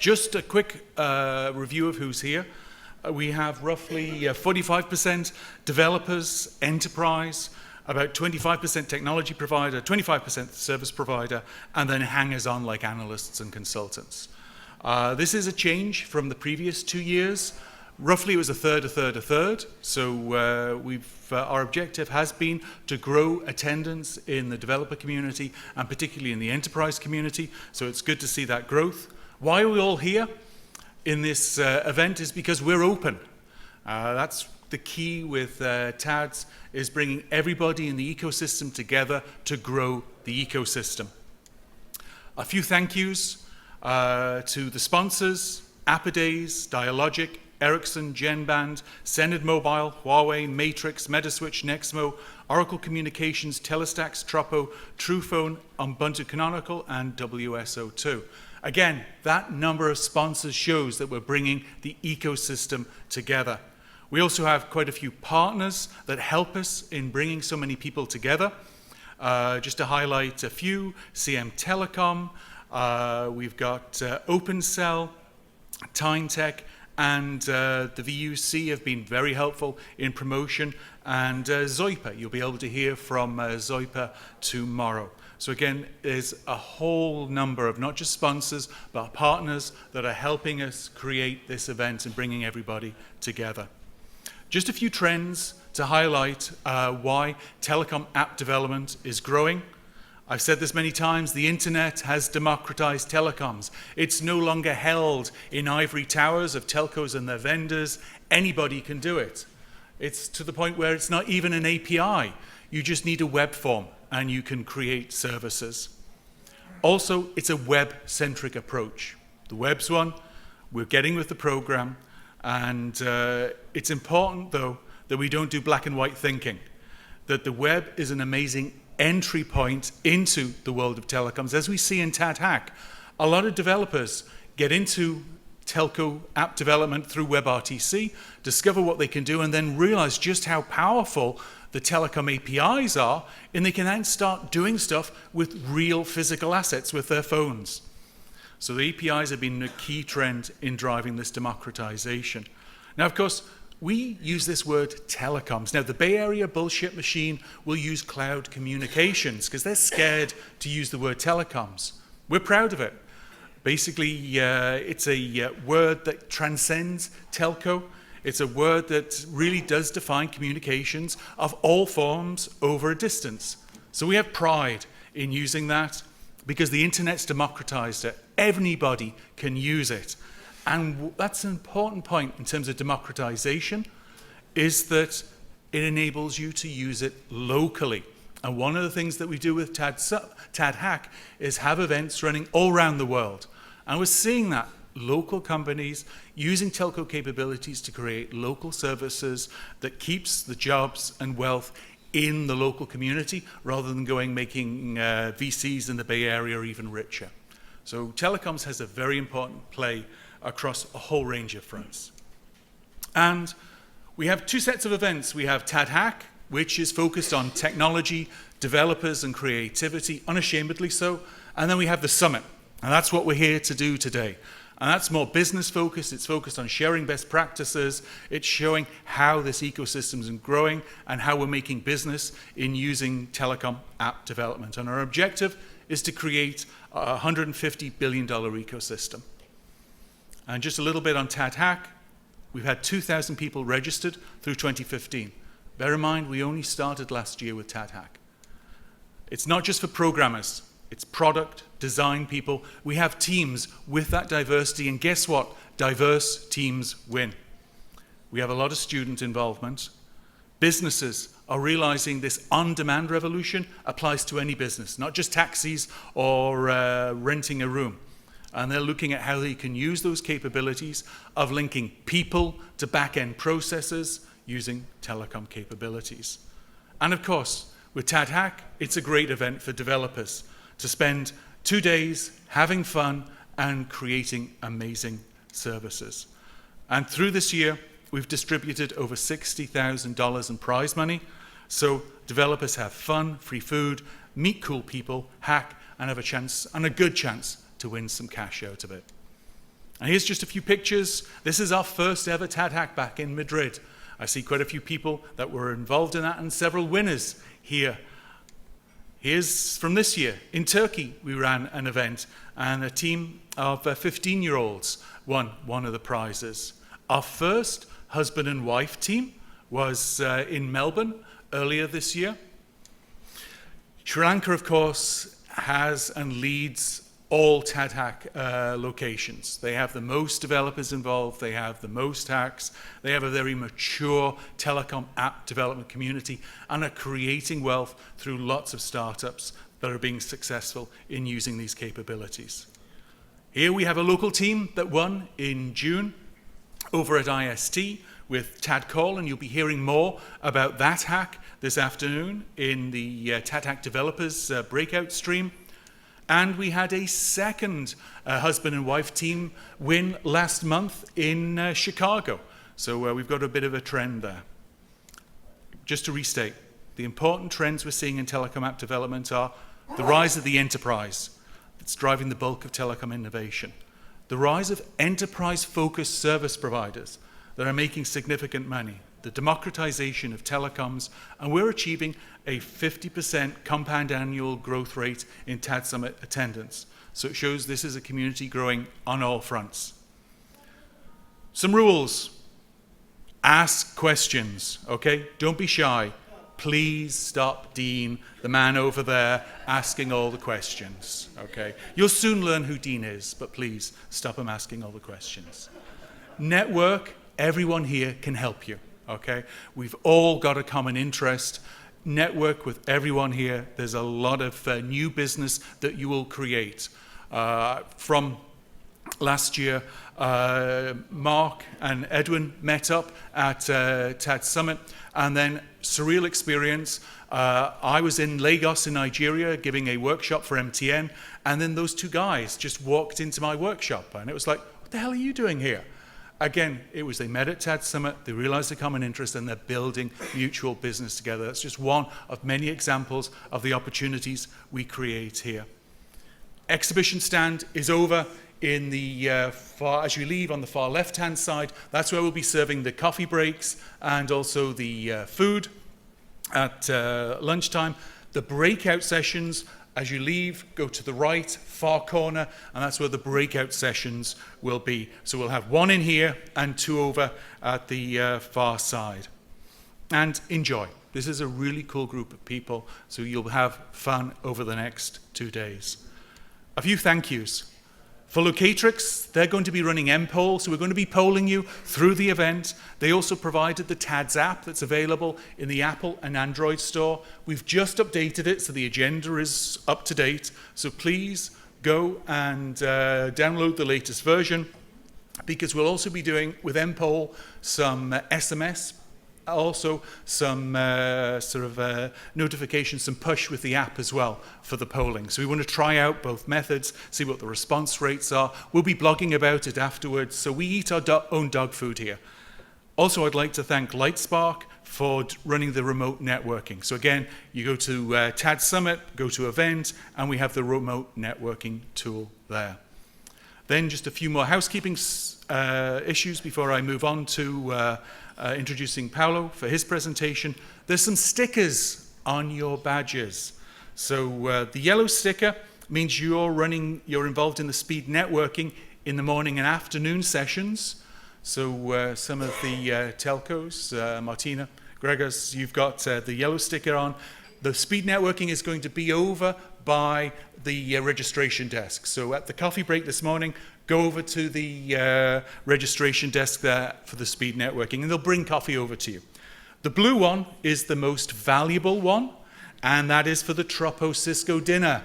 Just a quick review of who's here. We have roughly 45% developers, enterprise, about 25% technology provider, 25% service provider, and then hangers-on like analysts and consultants. This is a change from the previous 2 years. Roughly it was a third, a third, a third. So our objective has been to grow attendance in the developer community and particularly in the enterprise community. So it's good to see that growth. Why are we all here in this event is because we're open. That's the key with TADS, is bringing everybody in the ecosystem together to grow the ecosystem. A few thank yous to the sponsors, Appidays, Dialogic, Ericsson, Genband, Senate Mobile, Huawei, Matrix, Metaswitch, Nexmo, Oracle Communications, Telestax, Troppo, Truephone, Ubuntu Canonical, and WSO2. Again, that number of sponsors shows that we're bringing the ecosystem together. We also have quite a few partners that help us in bringing so many people together. Just to highlight a few, CM Telecom, we've got OpenCell, TimeTech, and the VUC have been very helpful in promotion, and Zoipa, you'll be able to hear from Zoipa tomorrow. So again, there's a whole number of not just sponsors, but partners that are helping us create this event and bringing everybody together. Just a few trends to highlight why telecom app development is growing. I've said this many times, the internet has democratized telecoms. It's no longer held in ivory towers of telcos and their vendors. Anybody can do it. It's to the point where it's not even an API. You just need a web form and you can create services. Also, it's a web-centric approach. The web's one, we're getting with the program, and it's important, though, that we don't do black and white thinking, that the web is an amazing entry point into the world of telecoms. As we see in TADHack, a lot of developers get into telco app development through WebRTC, discover what they can do, and then realize just how powerful the telecom APIs are, and they can then start doing stuff with real physical assets with their phones. So the APIs have been a key trend in driving this democratization. Now, of course, we use this word telecoms. Now, the Bay Area bullshit machine will use cloud communications because they're scared to use the word telecoms. We're proud of it. Basically, it's a word that transcends telco. It's a word that really does define communications of all forms over a distance. So we have pride in using that because the internet's democratized it. Anybody can use it. And that's an important point in terms of democratization, is that it enables you to use it locally. And one of the things that we do with TADHack is have events running all around the world. And we're seeing that local companies using telco capabilities to create local services that keeps the jobs and wealth in the local community rather than making VCs in the Bay Area even richer. So telecoms has a very important play across a whole range of fronts. And we have two sets of events. We have TADHack, which is focused on technology, developers, and creativity, unashamedly so. And then we have the summit, and that's what we're here to do today. And that's more business focused. It's focused on sharing best practices. It's showing how this ecosystem is growing and how we're making business in using telecom app development. And our objective is to create a $150 billion ecosystem. And just a little bit on TADHack. We've had 2,000 people registered through 2015. Bear in mind, we only started last year with TADHack. It's not just for programmers. It's product, design people. We have teams with that diversity, and guess what? Diverse teams win. We have a lot of student involvement. Businesses are realizing this on-demand revolution applies to any business, not just taxis or renting a room. And they're looking at how they can use those capabilities of linking people to back-end processes using telecom capabilities. And of course, with TADHack, it's a great event for developers to spend 2 days having fun and creating amazing services. And through this year, we've distributed over $60,000 in prize money. So developers have fun, free food, meet cool people, hack, and have a chance, and a good chance, to win some cash out of it. And here's just a few pictures. This is our first ever TADHack back in Madrid. I see quite a few people that were involved in that and several winners here. Here's from this year. In Turkey, we ran an event and a team of 15-year-olds won one of the prizes. Our first husband and wife team was in Melbourne earlier this year. Sri Lanka, of course, has and leads all TADHack locations. They have the most developers involved, they have the most hacks, they have a very mature telecom app development community and are creating wealth through lots of startups that are being successful in using these capabilities. Here we have a local team that won in June over at IST with Quayle, and you'll be hearing more about that hack this afternoon in the TADHack developers breakout stream. And we had a second husband and wife team win last month in Chicago. So we've got a bit of a trend there. Just to restate, the important trends we're seeing in telecom app development are the rise of the enterprise. It's driving the bulk of telecom innovation. The rise of enterprise-focused service providers that are making significant money. The democratization of telecoms, and we're achieving a 50% compound annual growth rate in TADSummit attendance. So it shows this is a community growing on all fronts. Some rules. Ask questions, okay? Don't be shy. Please stop Dean, the man over there, asking all the questions, okay? You'll soon learn who Dean is, but please stop him asking all the questions. Network, everyone here can help you. Okay, we've all got a common interest. Network with everyone here. There's a lot of new business that you will create. From last year, Mark and Edwin met up at TADSummit, and then surreal experience. I was in Lagos in Nigeria giving a workshop for MTN, and then those two guys just walked into my workshop, and it was like, what the hell are you doing here? Again, it was they met at TADSummit, they realized a common interest, and they're building mutual business together. That's just one of many examples of the opportunities we create here. Exhibition stand is over in the as you leave on the far left-hand side. That's where we'll be serving the coffee breaks and also the food at lunchtime. The breakout sessions, as you leave, go to the right, far corner, and that's where the breakout sessions will be. So we'll have one in here and two over at the far side. And enjoy. This is a really cool group of people, so you'll have fun over the next 2 days. A few thank yous. For Locatrix, they're going to be running mPoll, so we're going to be polling you through the event. They also provided the TADS app that's available in the Apple and Android store. We've just updated it, so the agenda is up to date. So please go and download the latest version, because we'll also be doing, with mPoll, some SMS, also some notifications, some push with the app as well for the polling. So we want to try out both methods, see what the response rates are. We'll be blogging about it afterwards. So we eat our own dog food here. Also, I'd like to thank Lightspark for running the remote networking. So again, you go to TADSummit, go to event, and we have the remote networking tool there. Then just a few more housekeeping issues before I move on to introducing Paolo for his presentation. There's some stickers on your badges. So the yellow sticker means you're involved in the speed networking in the morning and afternoon sessions. So some of the telcos, Martina, Gregors, you've got the yellow sticker on. The speed networking is going to be over by the registration desk. So at the coffee break this morning, go over to the registration desk there for the speed networking, and they'll bring coffee over to you. The blue one is the most valuable one, and that is for the Troppo Cisco dinner.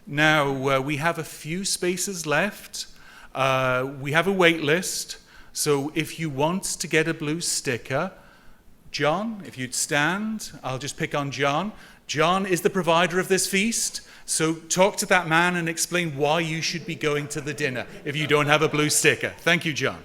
Now, we have a few spaces left. We have a wait list, so if you want to get a blue sticker, John, if you'd stand, I'll just pick on John. John is the provider of this feast, so talk to that man and explain why you should be going to the dinner if you don't have a blue sticker. Thank you, John.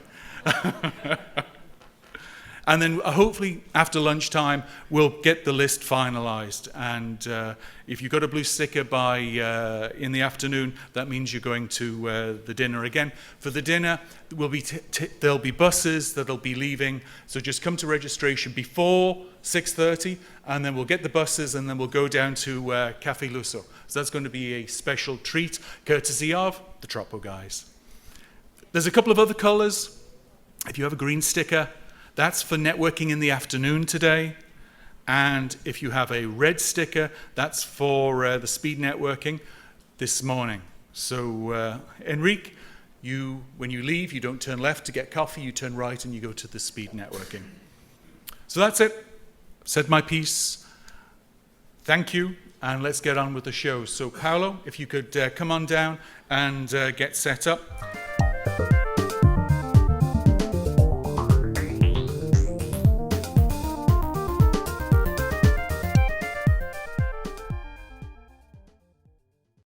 And then hopefully after lunchtime, we'll get the list finalized. And if you've got a blue sticker by in the afternoon, that means you're going to the dinner again. For the dinner, there'll be buses that'll be leaving. So just come to registration before 6:30, and then we'll get the buses, and then we'll go down to Café Lusso. So that's going to be a special treat, courtesy of the Troppo guys. There's a couple of other colors. If you have a green sticker, that's for networking in the afternoon today. And if you have a red sticker, that's for the speed networking this morning. So, Enrique, when you leave, you don't turn left to get coffee, you turn right and you go to the speed networking. So that's it. Said my piece. Thank you, and let's get on with the show. So, Paolo, if you could come on down and get set up.